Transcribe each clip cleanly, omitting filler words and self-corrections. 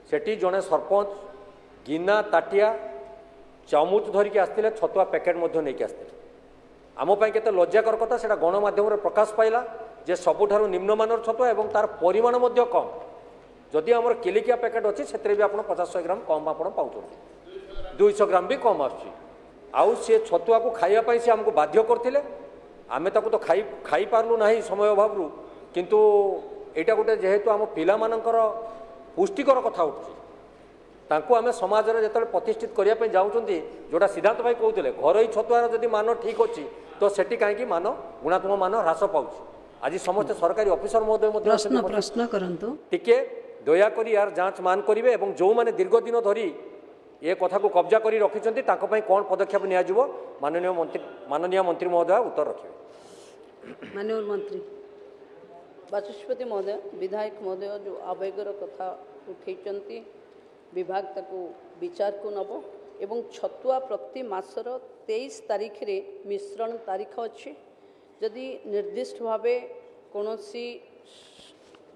सेठी जड़े सरपंच गिना ताटिया चामुच धरिकी आसते छतुआ पैकेट नहीं आसते आमपाई के लज्जाकर कथा से गणमाध्यम प्रकाश पाइला जे सबुठारु निम्नमानर छतुआ और तार परिमाण कम जदि आमर किलिकिया पैकेट अच्छी से भी आप 50-100 ग्राम कम आप पाँच 200 ग्राम भी कम आउ सी छतुआ को खाइबाई सी आमको बाध्य करते आमे ताको तो खाई पार्लु ना समय अभाव किंतु एटा गोटे जेहेतु आम पिला मानकर पुष्टिकर कथा उठुची तांको आमे समाज रे जेतले प्रतिष्ठित करिया पे जाउचंती जोटा सिद्धांत भाई कहउतले घरई छतुआर जदि मान ठीक अछि तो सेठी काहे कि मान गुणात्मक मान ह्रास पाउछि आज समस्त सरकारी ऑफिसर महोदय मध्य प्रश्न करंतु टिके दया करी यार जांच मान करिवे एवं जो माने दीर्घ दिन धरी ये कथा को कब्जा करी रखिचंती ताको पई कोन पदक्षेप निया जिवो माननीय मंत्री महोदय उत्तर रखिवे। माननीय मंत्री बाचस्पति महोदय विधायक महोदय जो आवेगर कथा उठेचंती विभाग ताकू विचार को नब एवं छतुआ प्रति मासर 23 तारीख रे मिश्रण तारीख अच्छी जदि निर्दिष्ट भावे कौनसी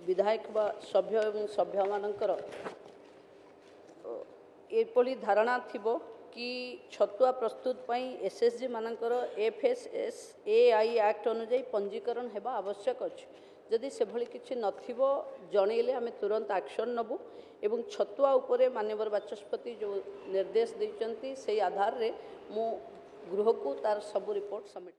विधायक बा सभ्य एवं सभ्य मानकर एपली धारणा थिबो कि छतुआ प्रस्तुत पई एसएसजी मानकर एफएसएसएआई एक्ट अनुଯାयी पंजीकरण हेबा आवश्यक अछि जदि से भली किछि नथिबो जणैले आमे तुरंत एक्शन नबु एवं छतुआ उपरे माननीय बाचस्पति जो निर्देश दैचंती से आधार रे मु गृह को तार सब रिपोर्ट सबमिट